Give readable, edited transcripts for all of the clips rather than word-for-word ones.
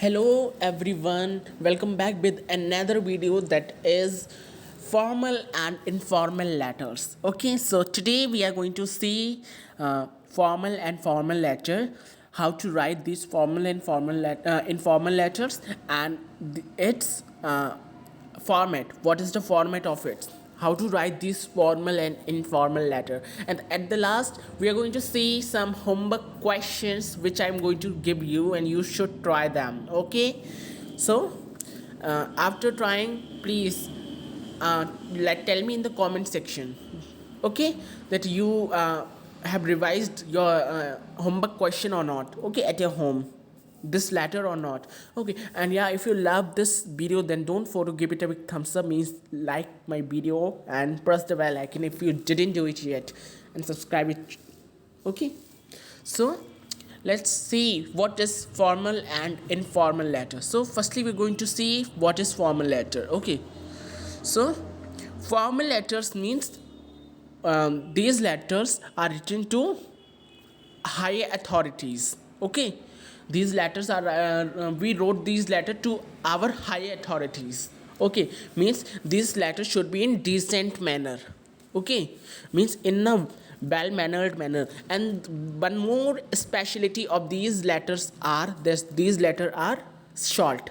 Hello everyone, welcome back with another video that is formal and informal letters. Okay, so today we are going to see formal and formal letter, how to write these formal and informal letters, and its format. What is the format of it? How to write this formal and informal letter, and at the last we are going to see some homework questions which I'm going to give you and you should try them. Okay, so after trying, please tell me in the comment section, okay, that you have revised your homework question or not, okay, at your home, this letter or not. Okay, and yeah, if you love this video, then don't forget to give it a big thumbs up, means like my video and press the bell icon if you didn't do it yet, and subscribe it. Okay, so let's see what is formal and informal letter. So firstly we're going to see what is formal letter. Okay, so formal letters means these letters are written to high authorities. Okay, these letters are we wrote these letter to our high authorities. Okay, means these letters should be in decent manner. Okay, means in a well mannered manner. And one more speciality of these letters are this: these letters are short,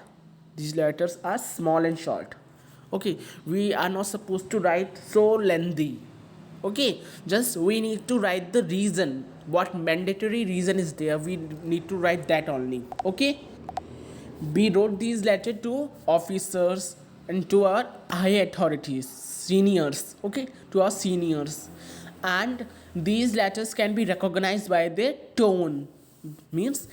these letters are small and short. Okay, we are not supposed to write so lengthy. Okay, just we need to write the reason, what mandatory reason is there, we need to write that only. Okay, we wrote these letter to officers and to our high authorities, seniors. Okay, to our seniors. And these letters can be recognized by their tone, means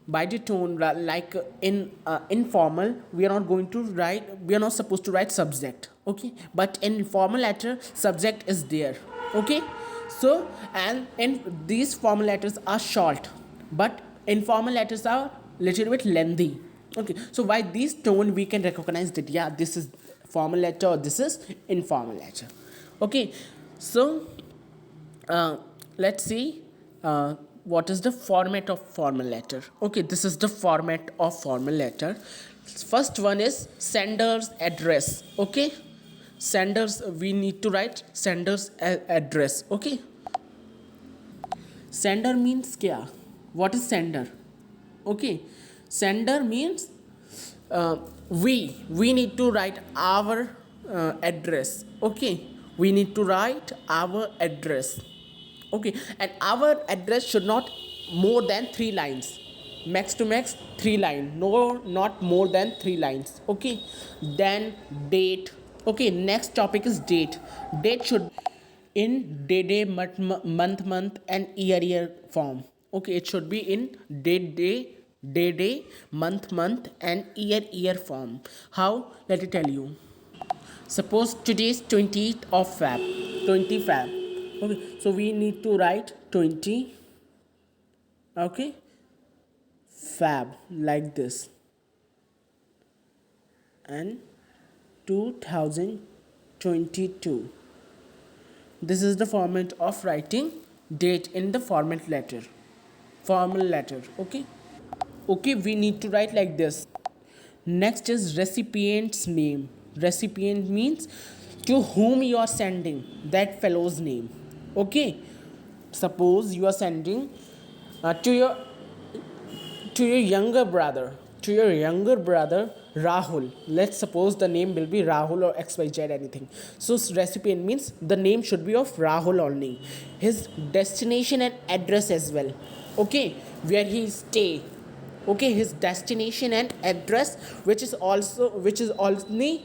by the tone. Like in informal, we are not going to write, we are not supposed to write subject. Okay, but in formal letter subject is there. Okay, so and in these formal letters are short, but informal letters are little bit lengthy. Okay, so by this tone we can recognize that yeah, this is formal letter or this is informal letter. Okay, so let's see what is the format of formal letter. Okay, this is the format of formal letter. First one is sender's address. Okay, senders, we need to write sender's address. Okay, sender means kya, what is sender? Okay, sender means we need to write our address. Okay, we need to write our address. Okay, and our address should not more than 3 lines, max to max 3 line, no, not more than 3 lines. Okay, then date. Okay, next topic is date. Date should in day month and year form. Okay, it should be in day month and year form. How? Let me tell you. Suppose today is 20th of Feb, 20 Feb. Okay, so we need to write 20. Okay, Feb, like this, and 2022. This is the format of writing date in the formal letter. Okay, okay, we need to write like this. Next is recipient's name. Recipient means to whom you are sending that fellow's name. Okay, suppose you are sending to your younger brother, Rahul. Let's suppose the name will be Rahul or XYZ anything. So recipient means the name should be of Rahul only, his destination and address as well. Okay, where he stay. Okay, his destination and address, which is only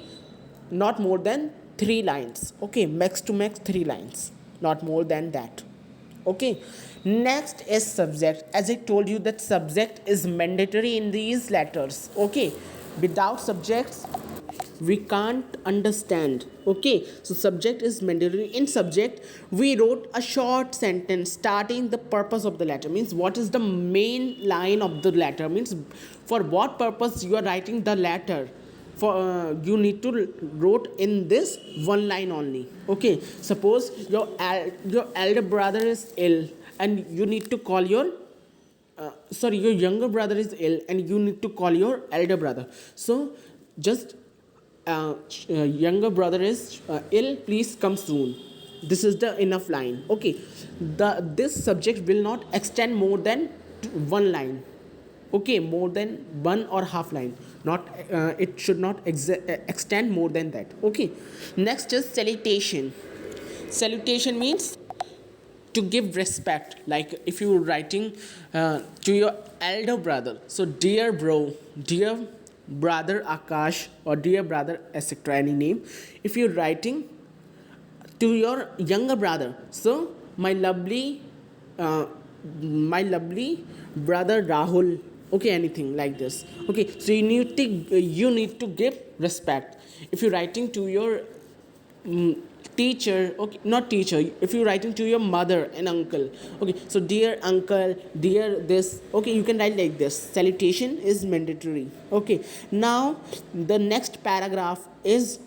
not more than 3 lines. Okay, max to max 3 lines, not more than that. Okay, next is subject. As I told you that subject is mandatory in these letters. Okay, without subjects we can't understand. Okay, so subject is mandatory. In subject we wrote a short sentence starting the purpose of the letter, means what is the main line of the letter, means for what purpose you are writing the letter. For you need to wrote in this one line only. Okay, suppose your elder brother is ill and you need to call your sorry, your younger brother is ill and you need to call your elder brother. So just younger brother is ill, please come soon. This is the enough line. Okay, this subject will not extend more than one line. Okay, more than one or half line, not it should not extend more than that. Okay, next is salutation. Salutation means to give respect, like if you're writing to your elder brother, so dear bro, dear brother Akash, or dear brother etc, any name. If you're writing to your younger brother, so uh, my lovely brother Rahul, okay, anything like this. Okay, so you need to give respect. If you're writing to your teacher, okay, not teacher, if you're writing to your mother and uncle, okay, so dear uncle, dear this, okay, you can write like this. Salutation is mandatory. Okay, now the next paragraph is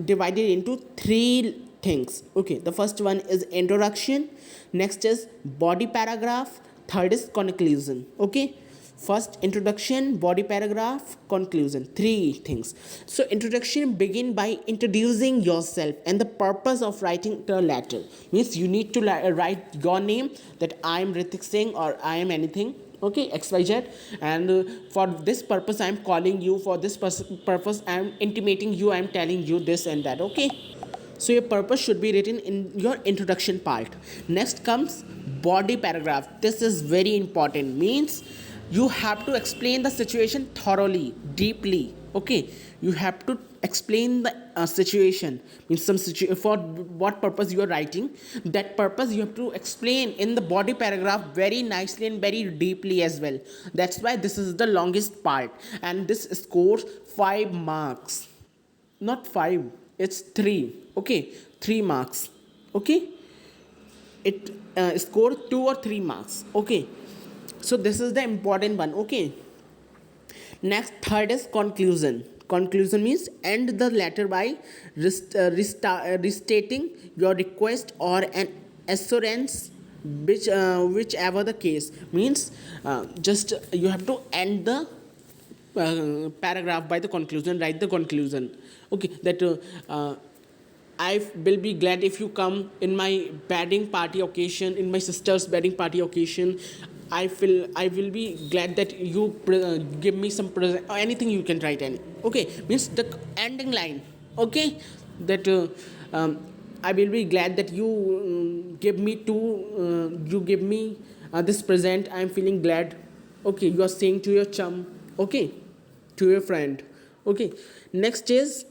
divided into three things. Okay, the first one is introduction, next is body paragraph, third is conclusion. Okay, first introduction, body paragraph, conclusion, three things. So introduction begin by introducing yourself and the purpose of writing the letter. Means you need to write your name, that I am Recipient or I am anything, okay, xyz, and for this purpose I am calling you, for this purpose I am intimating you, I am telling you this and that. Okay, so your purpose should be written in your introduction part. Next comes body paragraph. This is very important. Means you have to explain the situation thoroughly, deeply. Okay, you have to explain the situation. Means for what purpose you are writing, that purpose you have to explain in the body paragraph very nicely and very deeply as well. That's why this is the longest part, and this scores 5 marks. Not 5, it's 3. Okay, 3 marks. Okay, it score 2 or 3 marks. Okay, so this is the important one. Okay, next, third is conclusion. Conclusion means end the letter by restating your request or an assurance, whichever the case. Means just you have to end the paragraph by the conclusion. Write the conclusion. Okay, that I will be glad if you come in my wedding party occasion, in my sister's wedding party occasion. I will be glad that you give me some present or anything you can write. Any, okay, means the ending line. Okay, that I will be glad that you give me this present. I am feeling glad. Okay, you are saying to your chum. Okay, to your friend. Okay, next is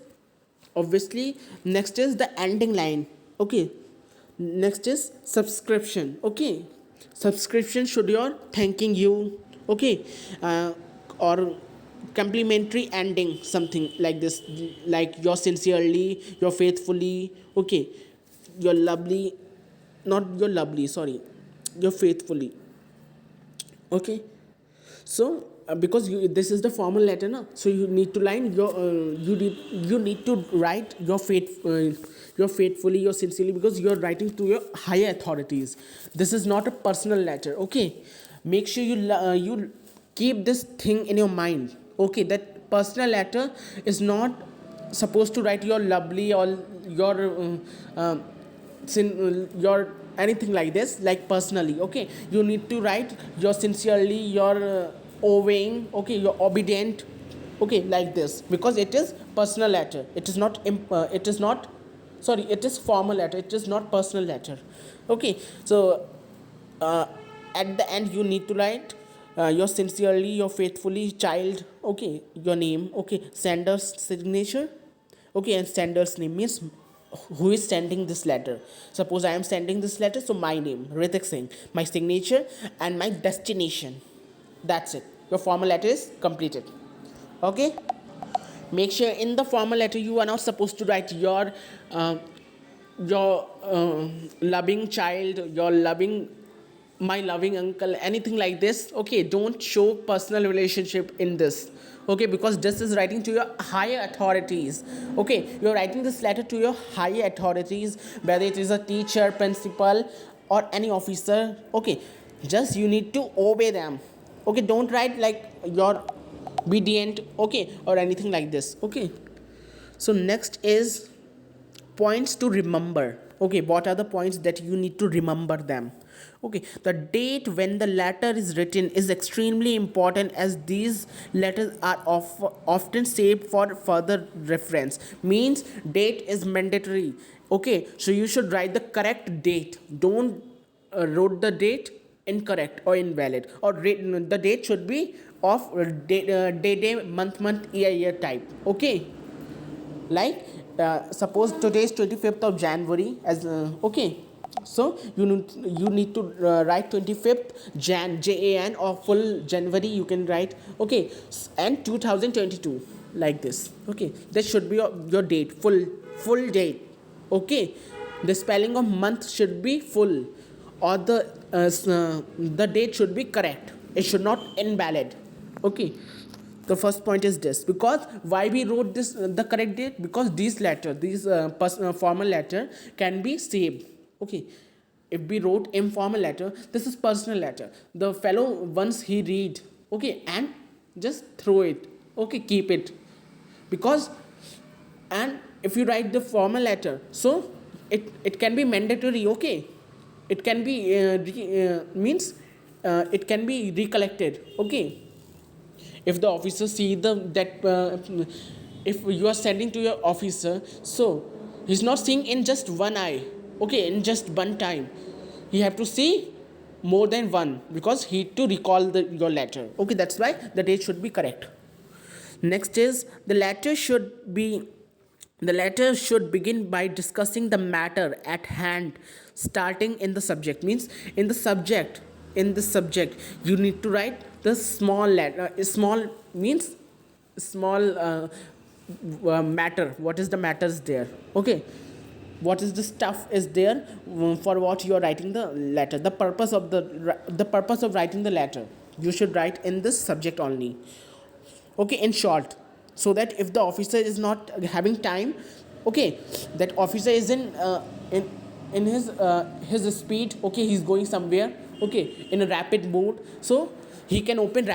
obviously next is the ending line. Okay, next is subscription. Okay, subscription should your thanking you. Okay, or complimentary ending, something like this, like your sincerely, your faithfully. Okay, your lovely, not your lovely, sorry, your faithfully. Okay, so because this is the formal letter, na, so you need to line your you need to write your faithfully, your sincerely, because you are writing to your higher authorities. This is not a personal letter. Okay, make sure you keep this thing in your mind. Okay, that personal letter is not supposed to write your lovely or your anything like this, like personally. Okay, you need to write your sincerely, your obeying, okay, your obedient. Okay, like this, because it is personal letter. It is not it is not, sorry, it is formal letter, it is not personal letter. Okay, so uh, at the end you need to write your sincerely, your faithfully child. Okay, your name. Okay, sender's signature. Okay, and sender's name means who is sending this letter. Suppose I am sending this letter, so my name Ritik Singh, my signature, and my destination. That's it, your formal letter is completed. Okay, make sure in the formal letter you are not supposed to write your loving child, your loving, my loving uncle, anything like this. Okay, don't show personal relationship in this. Okay, because this is writing to your higher authorities. Okay, you're writing this letter to your higher authorities, whether it is a teacher, principal, or any officer. Okay, just you need to obey them. Okay, don't write like you're obedient, okay, or anything like this. Okay, so next is points to remember. Okay, what are the points that you need to remember them? Okay, the date when the letter is written is extremely important, as these letters are often saved for further reference. Means date is mandatory. Okay, so you should write the correct date. Don't wrote the date incorrect or invalid, or the date should be of day, month, year type. Okay, like suppose today is 25th of January as okay, so you need to write 25th Jan or full January you can write. Okay, and 2022 like this. Okay, that should be your date, full date. Okay, the spelling of month should be full, or the date should be correct, it should not invalid. Okay, the first point is this. Because why we wrote this the correct date, because these formal letter can be saved. Okay, if we wrote informal letter, this is personal letter, the fellow once he read, okay, and just throw it, okay, keep it. Because, and if you write the formal letter, so it can be mandatory. Okay, it can be means it can be recollected. Okay, if the officer see the that if you are sending to your officer, so he's not seeing in just one eye. Okay, in just one time he have to see more than one, because he to recall your letter. Okay, that's why the date should be correct. Next is the letter should begin by discussing the matter at hand, starting in the subject. Means in the subject you need to write the small letter. Small means small matter. What is the matters there? Okay, what is the stuff is there for what you are writing the letter. The purpose of writing the letter, you should write in this subject only. Okay, in short, so that if the officer is not having time, okay, that officer is in his speed. Okay, he's going somewhere, okay, in a rapid mode, so he can open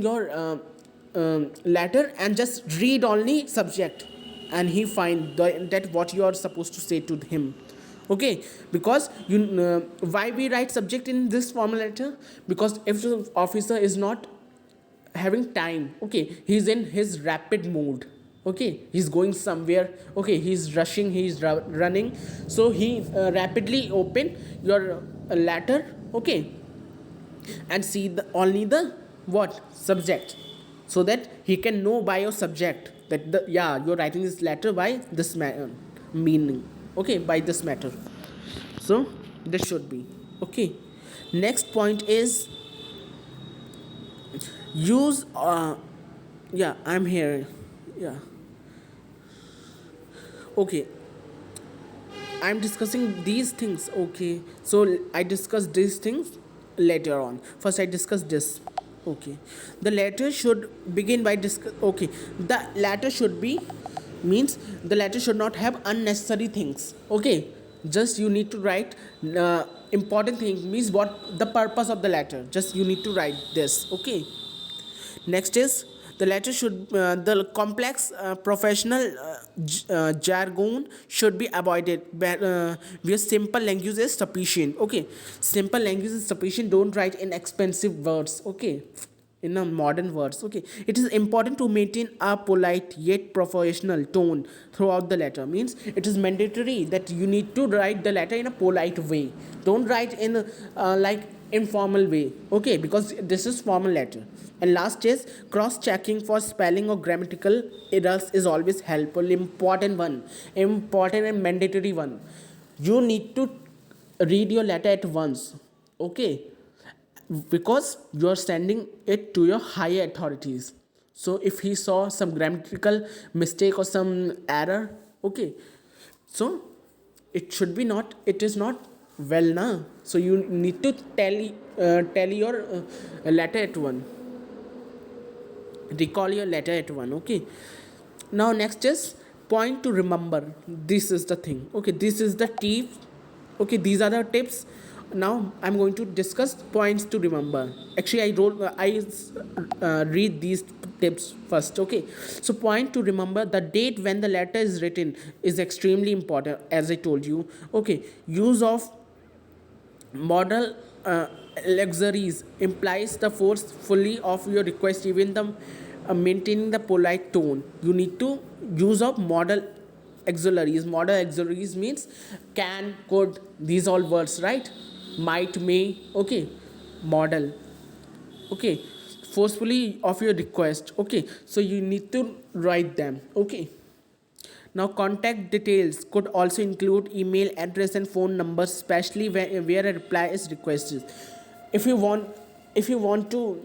your letter and just read only subject, and he find that what you are supposed to say to him. Okay, because why we write subject in this formal letter? Because if the officer is not having time, okay, he's in his rapid mode, okay, he's going somewhere, okay, he's rushing, he's running, so he rapidly open your letter, okay, and see only the what subject, so that he can know by your subject that you're writing this letter by this meaning, okay, by this matter. So this should be okay. Next point is use yeah, I'm here. Yeah, okay, I'm discussing these things. Okay, so I discuss these things later on. First I discuss this. Okay, the letter should begin by okay, the letter should be, means the letter should not have unnecessary things. Okay, just you need to write important things, means what the purpose of the letter, just you need to write this. Okay, next is the letter should the complex professional jargon should be avoided, where simple language is sufficient. Okay, simple language is sufficient, don't write in expensive words. Okay, in a modern words. Okay, it is important to maintain a polite yet professional tone throughout the letter. Means it is mandatory that you need to write the letter in a polite way, don't write in like informal way. Okay, because this is formal letter. And last is cross checking for spelling or grammatical errors is always helpful. Important and mandatory one, you need to read your letter at once. Okay, because you are sending it to your higher authorities, so if he saw some grammatical mistake or some error, okay, so it should be not, it is not well now, so you need to tell your letter at one, recall your letter at one. Okay, now next is point to remember. This is the thing. Okay, this is the tip. Okay, these are the tips Now I'm going to discuss points to remember. Actually, I read these tips first. Okay, so point to remember: the date when the letter is written is extremely important, as I told you. Okay, use of model luxuries implies the forcefully of your request, even the maintaining the polite tone. You need to use of model auxiliaries. Model auxiliaries means can, could, these all words, right? Might, may. Okay, model. Okay, forcefully of your request. Okay, so you need to write them. Okay, now, contact details could also include email address and phone numbers, especially where a reply is requested. If you want, if you want to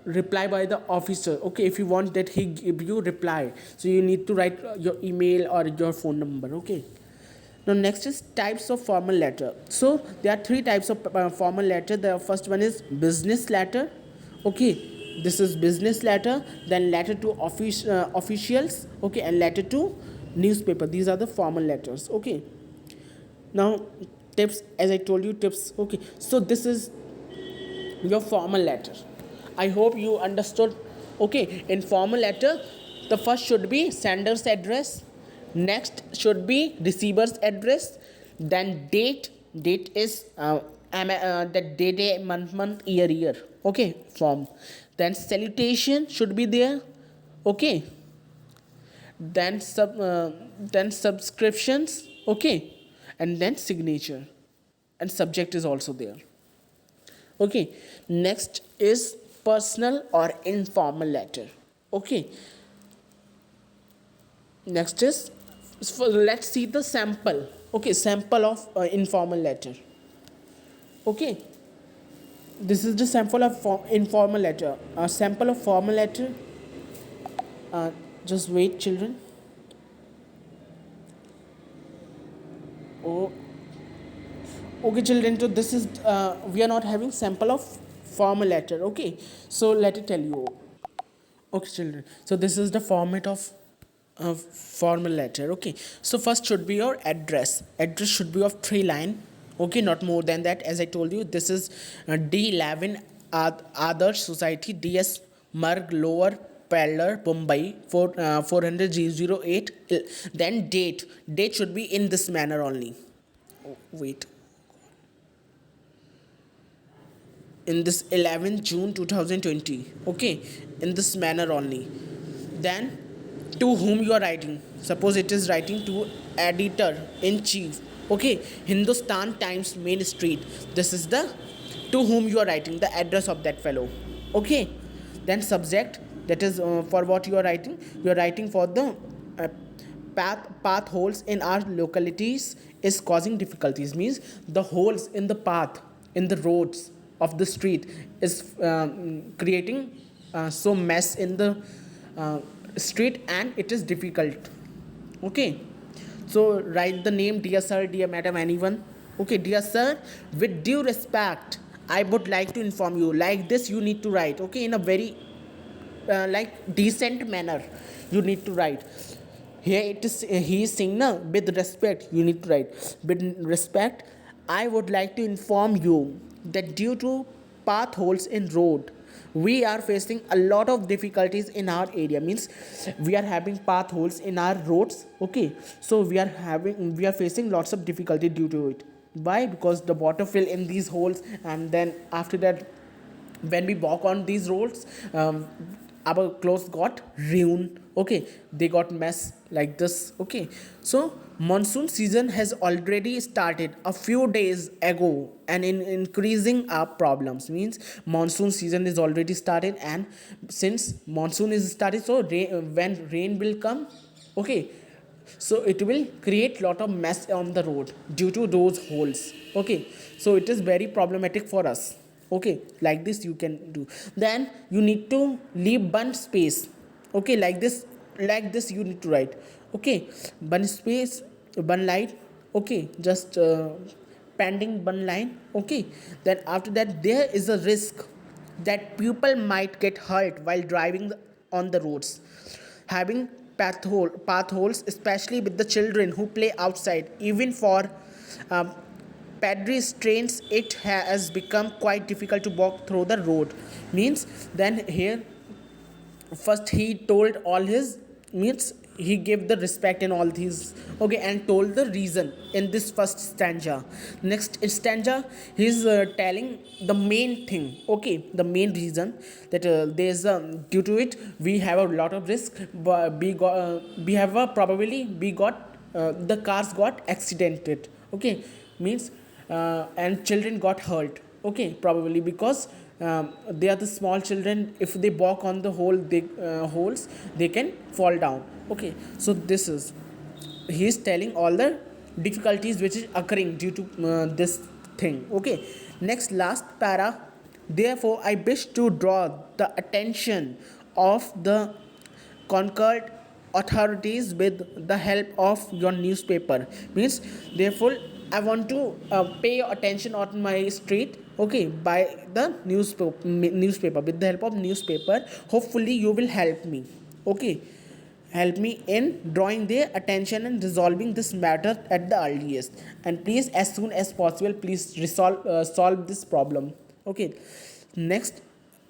reply by the officer, okay, if you want that he give you reply, so you need to write your email or your phone number. Okay. Now, next is types of formal letter. So there are three types of formal letter. The first one is business letter. Okay, this is business letter. Then letter to officials. Okay, and letter to newspaper. These are the formal letters. Okay. Now, tips, as I told you, tips. Okay, so this is your formal letter. I hope you understood. Okay, in formal letter, the first should be sender's address, next should be receiver's address, then date is the day, month, year. Okay, form. Then salutation should be there. Okay, then subscriptions. Okay, and then signature, and subject is also there. Okay, next is personal or informal letter. Okay, next is, so let's see the sample. Okay, sample of informal letter. Okay, this is the sample of informal letter. A sample of formal letter. Just wait, children. Oh, okay, children, so this is we are not having sample of formal letter. Okay, so let me tell you. Okay, children, so this is the format of formal letter. Okay, so first should be your address should be of 3 line. Okay, not more than that. As I told you, this is D11 Adarsh Society, DS Marg, Lower Parlor, Mumbai, 400 Then date should be in this manner only. Oh, wait, in this 11th June 2020. Okay, in this manner only. Then to whom you are writing, suppose it is writing to editor in chief. Okay, Hindustan Times, Main Street. This is the to whom you are writing, the address of that fellow. Okay, then subject, that is for what you are writing. You are writing for the uh, path holes in our localities is causing difficulties, means the holes in the path, in the roads of the street is creating so mess in the uh, street, and it is difficult. Okay, so write the name, dear sir, dear madam, anyone. Okay, dear sir, with due respect, I would like to inform you, like this you need to write. Okay, in a very like decent manner you need to write. Here it is, he is saying, no, with respect you need to write. With respect, I would like to inform you that due to path holes in road, we are facing a lot of difficulties in our area. Means we are having path holes in our roads. Okay, so we are facing lots of difficulty due to it. Why? Because the water fill in these holes, and then after that, when we walk on these roads, our clothes got ruined. Okay, they got mess like this. Okay, so monsoon season has already started a few days ago, and in increasing our problems. Means monsoon season is already started, and since monsoon is started, so when rain will come, okay, so it will create lot of mess on the road due to those holes. Okay, so it is very problematic for us. Okay, like this you can do. Then you need to leave bun space. Okay, like this you need to write. Okay, bun space, bun line. Okay, just pending bun line. Okay, then after that, there is a risk that people might get hurt while driving on the roads. Having path holes, especially with the children who play outside, even for um, pedestrians it has become quite difficult to walk through the road. Means then here first he told all his, means he gave the respect and all these, okay, and told the reason in this first stanza. Next stanza he's telling the main thing, okay, the main reason that there's due to it we have a lot of risk, but we have a probably we got the cars got accidented, okay, means and children got hurt, okay, probably because they are the small children. If they walk on the hole, they holes, they can fall down, okay. So this is, he is telling all the difficulties which is occurring due to this thing, okay. Next last para, therefore I wish to draw the attention of the conquered authorities with the help of your newspaper. Means therefore I want to pay attention on my street, okay, by the newspaper, with the help of newspaper. Hopefully you will help me, okay, help me in drawing their attention and resolving this matter at the earliest, and please as soon as possible please solve this problem, okay. Next,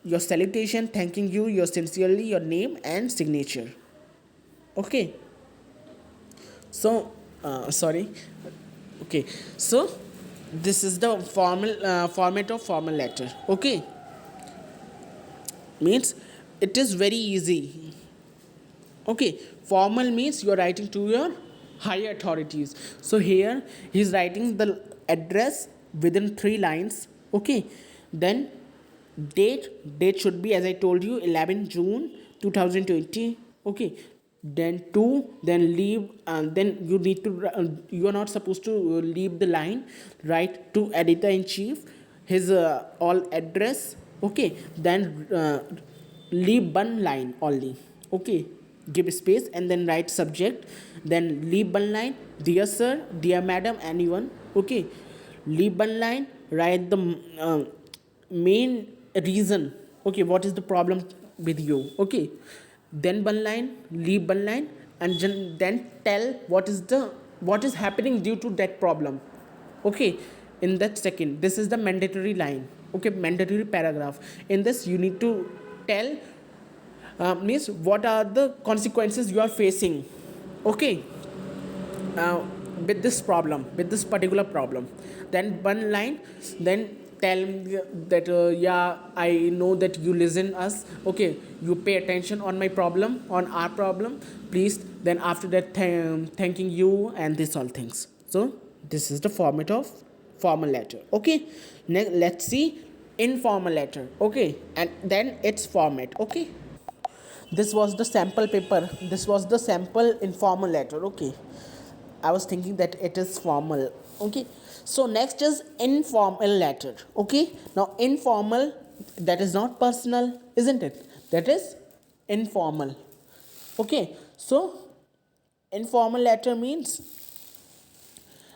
your salutation thanking you, your sincerely, your name and signature, okay. So sorry, okay, so this is the format of formal letter, okay. Means it is very easy, okay. Formal means you are writing to your higher authorities. So here he is writing the address within 3 lines, okay. Then date should be, as I told you, 11 June 2020, okay. Then then leave, and then you need to you are not supposed to leave the line, write to editor in chief his all address, okay. Then leave one line only, okay, give space and then write subject, then leave one line, dear sir, dear madam, anyone, okay. Leave one line, write the main reason, okay, what is the problem with you, okay. Then one line, leave one line, and then tell what is happening due to that problem, okay. In that second, this is the mandatory line, okay, mandatory paragraph. In this you need to tell means what are the consequences you are facing, okay, with this problem, with this particular problem. Then one line, then tell that yeah, I know that you listen us, okay, you pay attention on my problem, on our problem, please. Then after that thanking you and this all things. So this is the format of formal letter, okay. Now let's see informal letter, okay, and then its format, okay. This was the sample paper, this was the sample informal letter, okay. I was thinking that it is formal, okay. So next is informal letter, okay. Now informal, that is not personal, isn't it? That is informal, okay. So informal letter means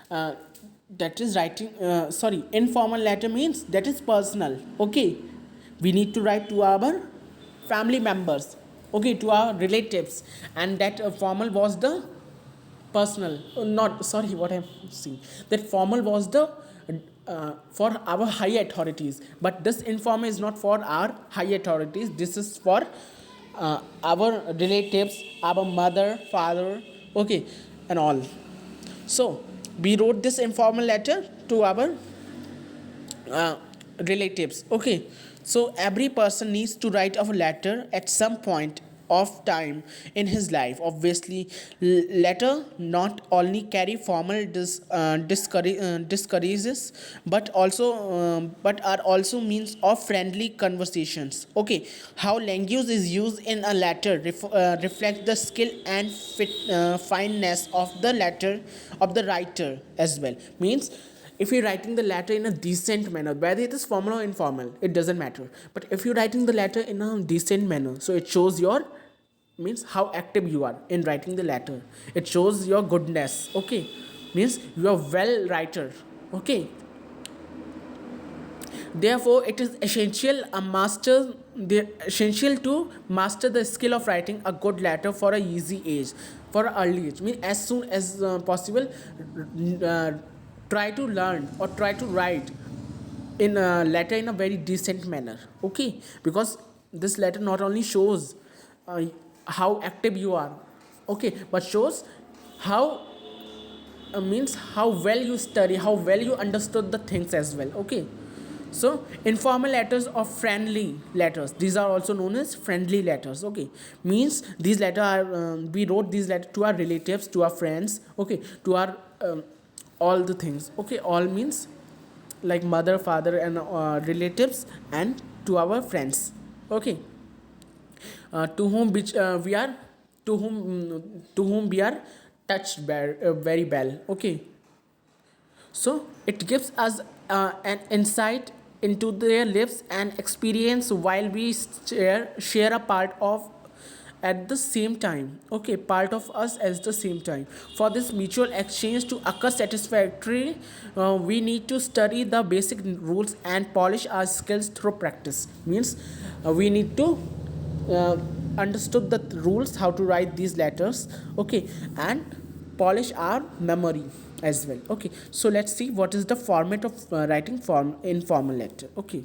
that is writing sorry, informal letter means that is personal, okay. We need to write to our family members, okay, to our relatives, and that formal was the personal, not sorry, what I'm saying, that formal was the for our high authorities, but this informal is not for our high authorities, this is for our relatives, our mother, father, okay, and all. So we wrote this informal letter to our relatives, okay. So every person needs to write a letter at some point of time in his life. Obviously letter not only carry formal discourages, but are also means of friendly conversations, okay. How language is used in a letter reflect the skill and fineness of the letter of the writer as well. Means if you're writing the letter in a decent manner, whether it is formal or informal, it doesn't matter, but if you're writing the letter in a decent manner, so it shows your, means how active you are in writing the letter, it shows your goodness, okay. Means you are well writer, okay. Therefore it is essential to master the skill of writing a good letter for a early age, means as soon as possible try to learn or try to write in a letter in a very decent manner, okay, because this letter not only shows uh, how active you are, okay, but shows how means how well you study, how well you understood the things as well, okay. So informal letters or friendly letters, these are also known as friendly letters, okay, means these letters are we wrote these letters to our relatives, to our friends, okay, to our all the things, okay, all means like mother, father, and relatives, and to our friends, okay, to whom which we are to whom we are touched very well, okay. So it gives us an insight into their lives and experience while we share a part of at the same time, okay, part of us at the same time. For this mutual exchange to occur satisfactorily, we need to study the basic rules and polish our skills through practice, means we need to uh, understood the rules how to write these letters, okay, and polish our memory as well, okay. So let's see what is the format of writing form informal letter, okay.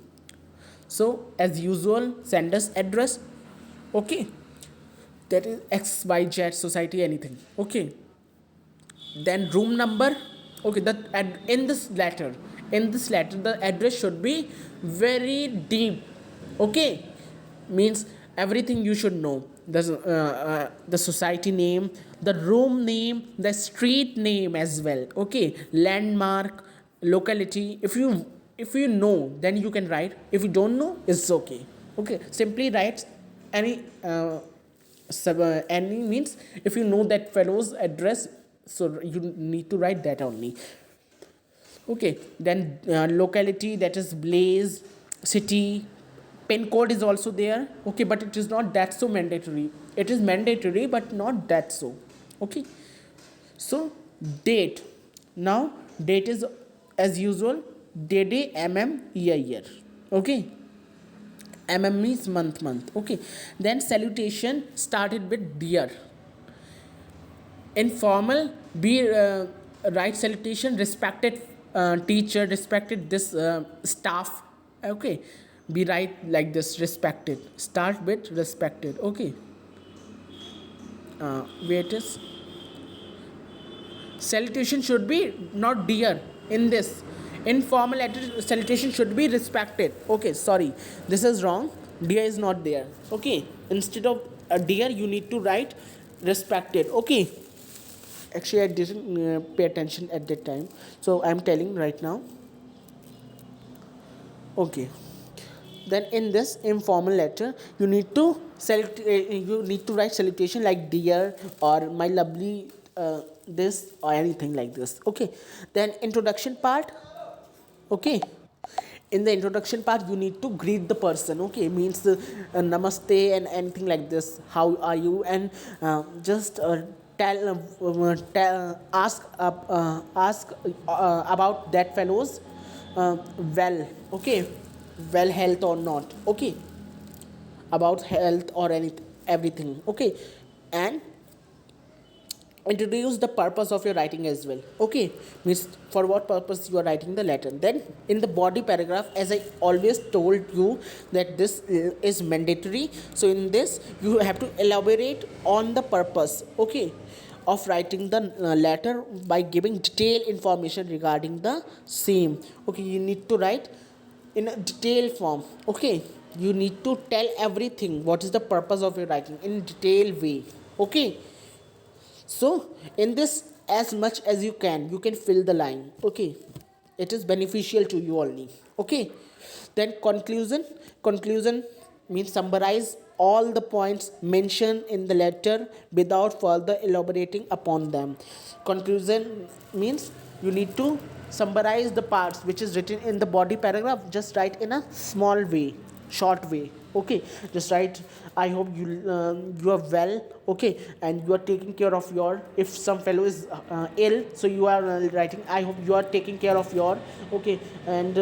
So as usual, sender's address, okay, that is XYZ society, anything, okay. Then room number, okay, that in this letter the address should be very deep, okay, means everything you should know, the society name, the room name, the street name as well, okay, landmark, locality. If you know, then you can write. If you don't know, it's okay, okay, simply write any any means if you know that fellow's address, so you need to write that only, okay. Then locality, that is blaze, city, pin code is also there, okay, but it is not that so mandatory, it is mandatory but not that so, okay. So date, now date is as usual day, year, okay. Means month, okay. Then salutation started with dear. Informal, be right salutation, respected teacher, respected this staff, okay. Be right like this, respected. Start with respected, okay. Wait is salutation should be not dear in this informal letter, salutation should be respected, okay, sorry, this is wrong, dear is not there, okay. Instead of dear you need to write respected, okay. Actually I didn't pay attention at that time, so I'm telling right now, okay. Then in this informal letter you need to you need to write salutation like dear or my lovely this or anything like this, okay. Then introduction part, okay. In the introduction part you need to greet the person, okay, means namaste and anything like this, how are you, and just ask about that fellow's well, okay, well health or not, okay, about health or anything, everything, okay. And introduce the purpose of your writing as well, okay, means for what purpose you are writing the letter. Then in the body paragraph, as I always told you that this is mandatory, so in this you have to elaborate on the purpose, okay, of writing the letter by giving detailed information regarding the same, okay. You need to write in a detailed form, okay. You need to tell everything what is the purpose of your writing in detailed way, okay. So in this, as much as you can fill the line, okay. It is beneficial to you only, okay. Then conclusion means summarize all the points mentioned in the letter without further elaborating upon them. Conclusion means you need to summarize the parts which is written in the body paragraph, just write in a small way, short way, okay. Just write I hope you are well, okay, and you are taking care of your, if some fellow is ill, so you are writing I hope you are taking care of your, okay, and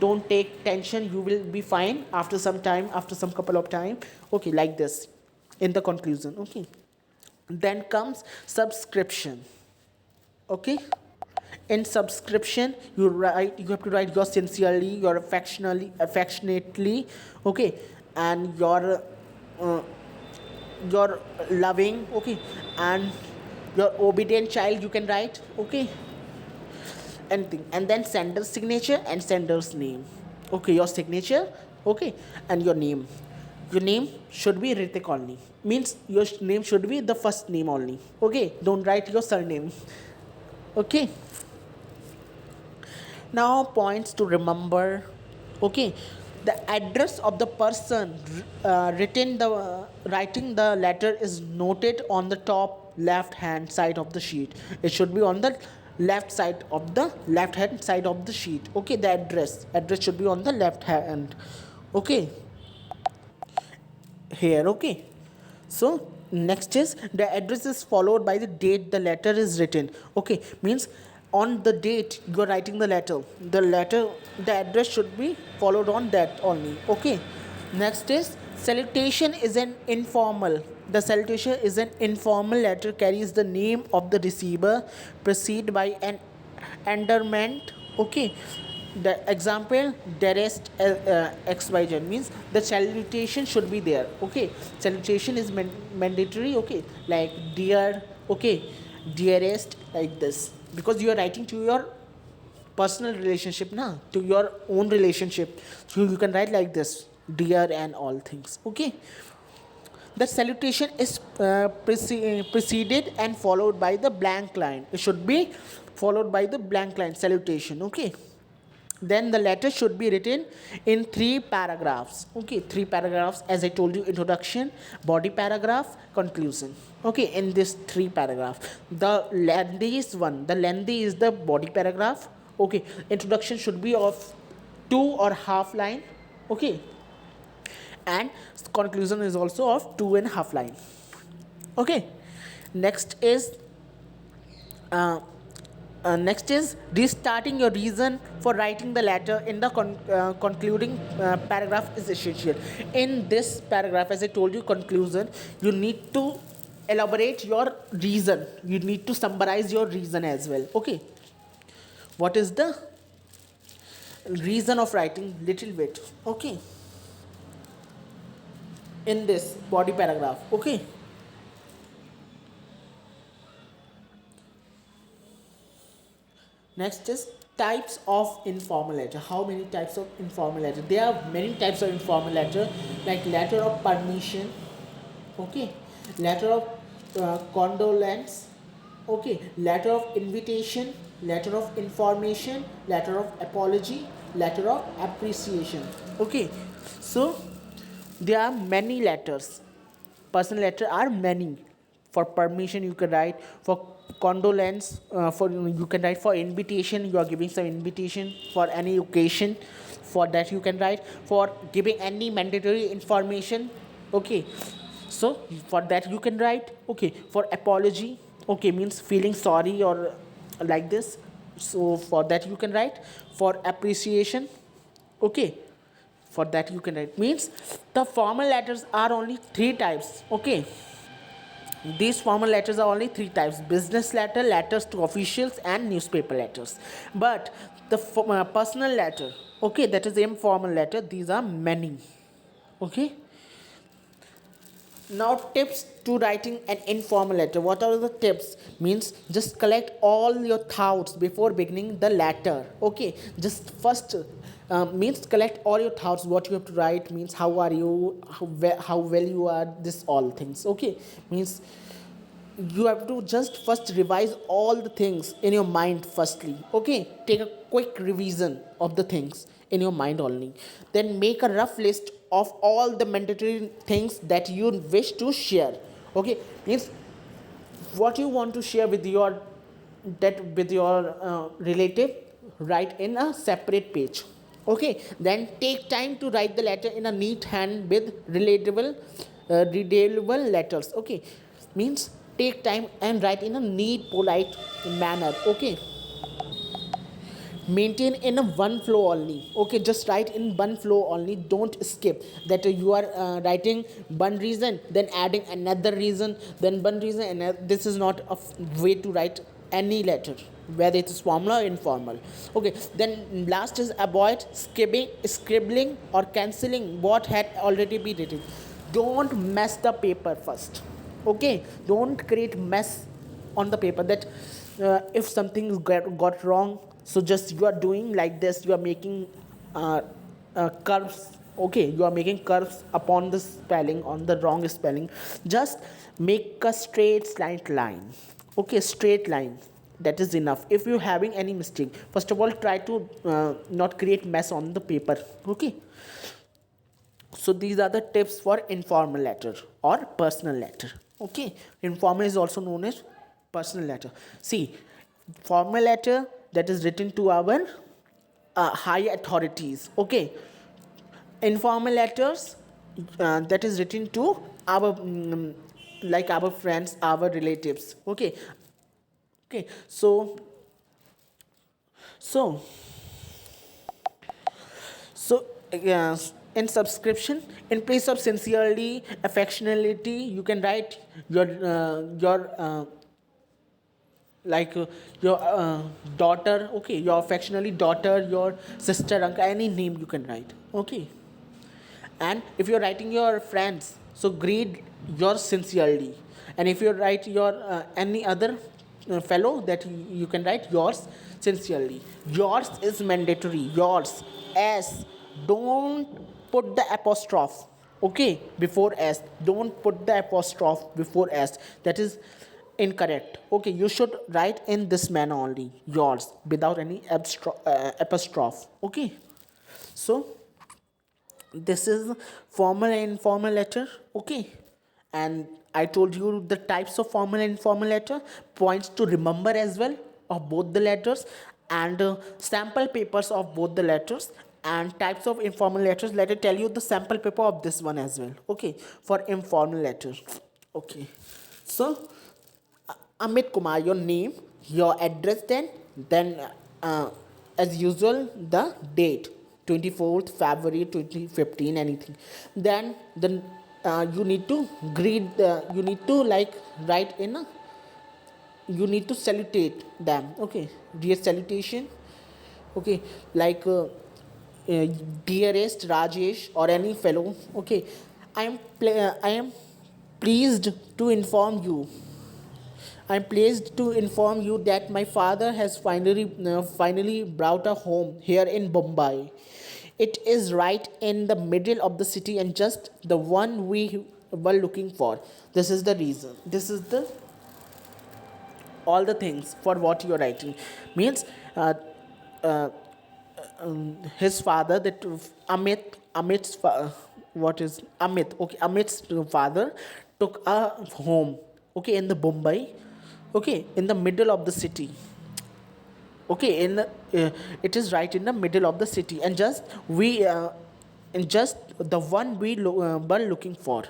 don't take tension, you will be fine after some time, after some couple of time, okay, like this in the conclusion, okay. Then comes subscription, okay. In subscription, you have to write your sincerely, your affectionately, okay, and uh, your loving, okay, and your obedient child you can write, okay, anything. And then sender's signature and sender's name, okay, your signature, okay, and your name should be Ritik only, means your name should be the first name only, okay, don't write your surname, okay. Now points to remember, okay, the address of the person writing the letter is noted on the top left hand side of the sheet. It should be on the left hand side of the sheet, okay. The address should be on the left hand, okay, here, okay. So next is the address is followed by the date the letter is written, okay, means on the date you are writing the address should be followed on that only, okay. Next is salutation is an informal the salutation is an informal letter, carries the name of the receiver, preceded by an endearment, okay. The example, dearest xyz, means the salutation should be there, okay. Salutation is mandatory, okay, like dear, okay, dearest, like this, because you are writing to your personal relationship na, to your own relationship, so you can write like this, dear and all things, okay. The salutation is preceded and followed by the blank line. It should be followed by the blank line salutation, okay. Then the letter should be written in 3 paragraphs, okay. 3 paragraphs, as I told you, introduction, body paragraph, conclusion, okay. In this 3 paragraph, the lengthy is the body paragraph, okay. Introduction should be of 2 or half line, okay, and conclusion is also of 2.5 line, okay. Next is restarting your reason for writing the letter in the concluding paragraph is essential. In this paragraph, as I told you, conclusion, you need to elaborate your reason, you need to summarize your reason as well, okay. What is the reason of writing, little bit, okay, in this body paragraph, okay. Next is types of informal letter. How many types of informal letter? There are many types of informal letter, like letter of permission, okay, letter of condolence, okay, letter of invitation, letter of information, letter of apology, letter of appreciation, okay. So there are many letters. Personal letter are many. For permission you can write, for condolence, for you can write, for invitation you are giving some invitation for any occasion, for that you can write, for giving any mandatory information, okay, so for that you can write, okay. For apology, okay, means feeling sorry or like this, so for that you can write. For appreciation, okay, for that you can write. Means the formal letters are only 3 types, okay. These formal letters are only 3 types: business letter, letters to officials, and newspaper letters. But the personal letter, okay, that is the informal letter, these are many, okay. Now tips to writing an informal letter. What are the tips? Means just collect all your thoughts before beginning the letter, okay. Just first means collect all your thoughts, what you have to write, means how are you, how well you are, this all things, okay. Means you have to just first revise all the things in your mind firstly, okay. Take a quick revision of the things in your mind only, then make a rough list of all the mandatory things that you wish to share, okay. Means what you want to share with your relative, write in a separate page, okay. Then take time to write the letter in a neat hand with readable letters, okay. Means take time and write in a neat, polite manner, okay. Maintain in a one flow only, okay. Just write in one flow only, don't skip that. You are writing one reason, then adding another reason, then one reason, and this is not a way to write any letter, whether it is formal or informal. Okay, then last is avoid scribbling or cancelling what had already been written. Don't mess the paper first. Okay, don't create mess on the paper. That if something got wrong, so just you are doing like this, you are making curves. Okay, you are making curves upon the spelling, on the wrong spelling. Just make a straight line. Okay, straight line, that is enough. If you having any mistake, first of all try to not create mess on the paper. Okay, so these are the tips for informal letter or personal letter. Okay, informal is also known as personal letter. See, formal letter, that is written to our high authorities. Okay, informal letters, that is written to our like our friends, our relatives. Okay, okay, so so in subscription, in place of sincerely, affectionately, you can write your like your daughter. Okay, your affectionately daughter, your sister, uncle, any name you can write. Okay, and if you're writing your friends, so greet yours sincerely. And if you write your any other fellow, that you can write yours sincerely. Yours is mandatory. Yours, s, don't put the apostrophe, okay, before s. Don't put the apostrophe before s, that is incorrect. Okay, you should write in this manner only, yours, without any apostrophe. Okay, so this is formal and informal letter. Okay, and I told you the types of formal and informal letter, points to remember as well of both the letters, and sample papers of both the letters, and types of informal letters. Let me tell you the sample paper of this one as well. Okay, for informal letter. Okay, so Amit Kumar, your name, your address, then as usual the date, 24th February 2015, anything. Then you need to greet, you need to like write in a, you need to salutate them. Okay, dear salutation. Okay, like dearest Rajesh or any fellow. Okay, I am pleased to inform you, I'm pleased to inform you that my father has finally brought a home here in Bombay. It is right in the middle of the city and just the one we were looking for. This is the reason. This is the all the things for what you are writing. Means uh, his father, that what is Amit? Okay, Amit's father took a home. Okay, in the Bombay. Okay, in the middle of the city. Okay, it is right in the middle of the city, and just we and just the one we were looking for.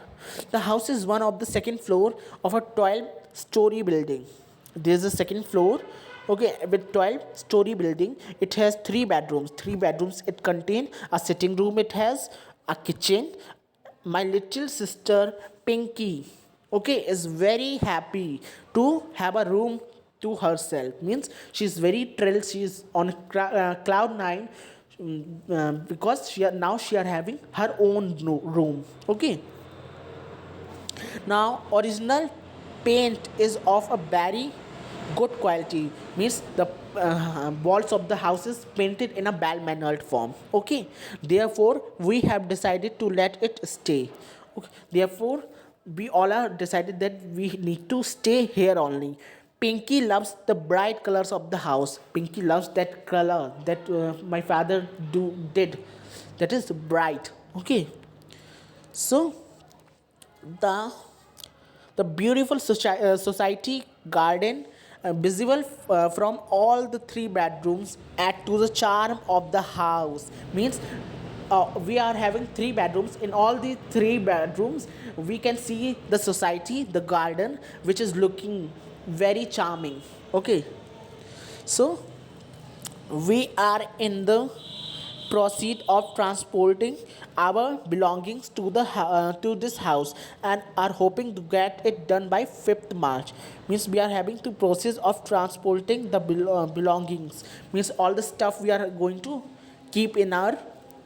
The house is one of the second floor of a 12-story building. There's a second floor. Okay, with 12-story building, it has three bedrooms. It contain a sitting room, it has a kitchen. My little sister Pinky, okay, is very happy to have a room to herself. Means she's very thrilled, she's on cloud nine, because now she are having her own room. Okay, now original paint is of a very good quality. Means the walls of the house is painted in a well mannered form. Okay, therefore we have decided to let it stay. Okay, therefore we all are decided that we need to stay here only. Pinky loves the bright colors of the house. Pinky loves that color that my father did, that is bright. Okay, so the beautiful society garden, visible from all the three bedrooms, add to the charm of the house. Means we are having three bedrooms. In all the three bedrooms we can see the society, the garden, which is looking very charming. Okay, so we are in the proceed of transporting our belongings to the to this house and are hoping to get it done by 5th March. Means we are having to process of transporting the belongings, means all the stuff we are going to keep in our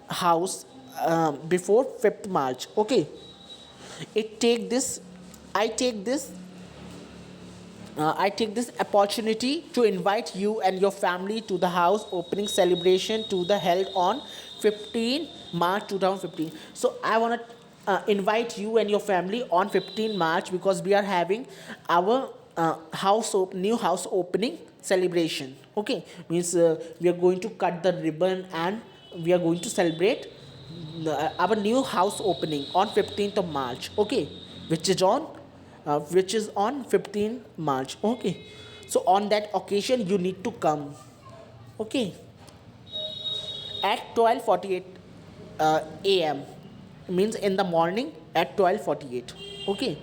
house before 5th March. Okay, it take this I take this I take this opportunity to invite you and your family to the house opening celebration to the held on 15 March 2015. So I want to invite you and your family on 15 March because we are having our new house opening celebration. Okay, means we are going to cut the ribbon and we are going to celebrate our new house opening on 15th of March. Okay, which is on 15 March. Okay, so on that occasion you need to come. Okay, at 12:48 a.m. means in the morning at 12:48. Okay,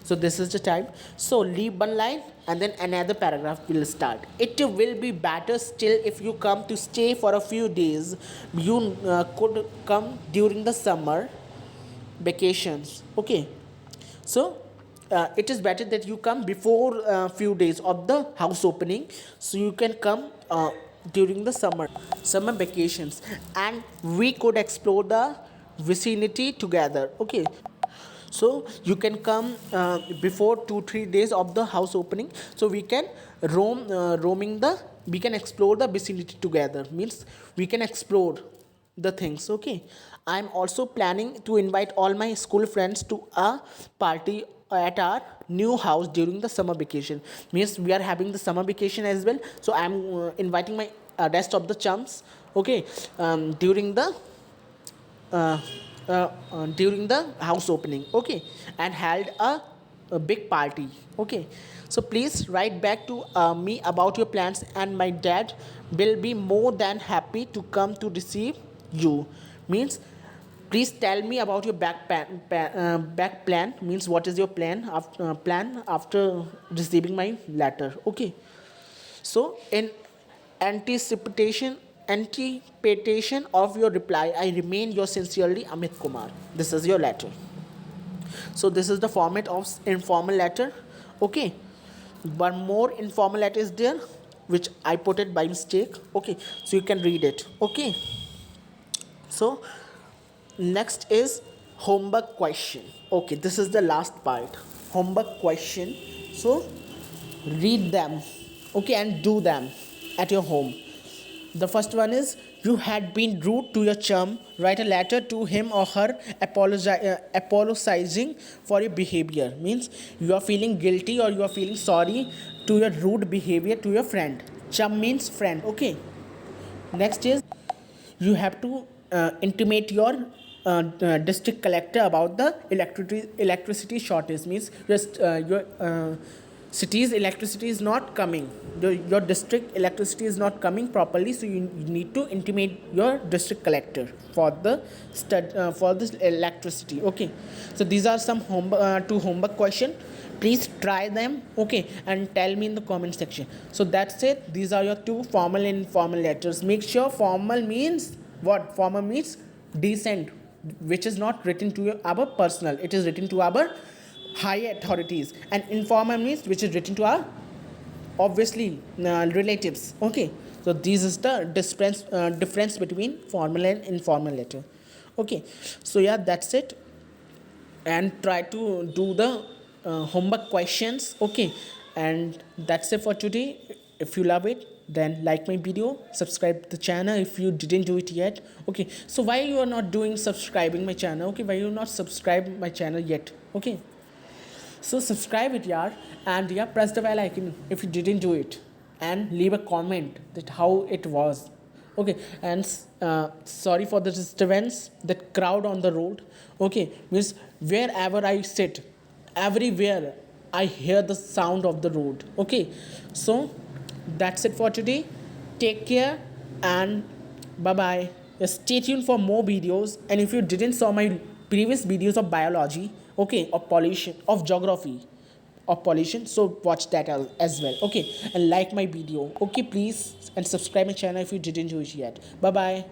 so this is the time. So leave one line and then another paragraph will start. It will be better still if you come to stay for a few days. You could come during the summer vacations. Okay, so it is better that you come before a few days of the house opening, so you can come during the summer vacations and we could explore the vicinity together. Okay, so you can come before 2-3 days of the house opening, so we can we can explore the vicinity together, means we can explore the things. Okay, I'm also planning to invite all my school friends to a party at our new house during the summer vacation. Means we are having the summer vacation as well, so I'm inviting my rest of the chums. Okay, during the house opening. Okay, and held a big party. Okay, so please write back to me about your plans and my dad will be more than happy to come to receive you. Means please tell me about your back plan, means what is your plan after receiving my letter. Okay, so in anticipation of your reply, I remain your sincerely Amit Kumar. This is your letter. So this is the format of informal letter. Okay, one more informal letter is there which I put it by mistake. Okay, so you can read it. Okay, so next is homework question. Okay, this is the last part, homework question. So read them, okay, and do them at your home. The first one is, you had been rude to your chum. Write a letter to him or her apologizing for your behavior. Means you are feeling guilty or you are feeling sorry to your rude behavior to your friend. Chum means friend. Okay, next is, you have to intimate your district collector about the electricity shortage. Means your city's electricity is not coming, your district electricity is not coming properly, so you need to intimate your district collector for the for this electricity. Okay, so these are some two homework question. Please try them, okay, and tell me in the comment section. So that's it, these are your two formal and informal letters. Make sure formal means what? Formal means decent, which is not written to our personal, it is written to our high authorities, and informal means which is written to our obviously relatives. Okay, so this is the difference between formal and informal letter. Okay, so yeah, that's it, and try to do the homework questions. Okay, and that's it for today. If you love it, then like my video, subscribe the channel if you didn't do it yet. Okay, so why you are not doing subscribing my channel? Okay, why you not subscribe my channel yet? Okay, so subscribe it, yeah, and yeah, press the bell icon if you didn't do it, and leave a comment that how it was. Okay, and sorry for the disturbance, that crowd on the road. Okay, means wherever I sit, everywhere I hear the sound of the road. Okay, so that's it for today. Take care and bye bye. Stay tuned for more videos, and if you didn't saw my previous videos of biology, okay, of pollution, of geography, of pollution, so watch that as well. Okay, and like my video. Okay, please, and subscribe my channel if you didn't do it yet. Bye bye.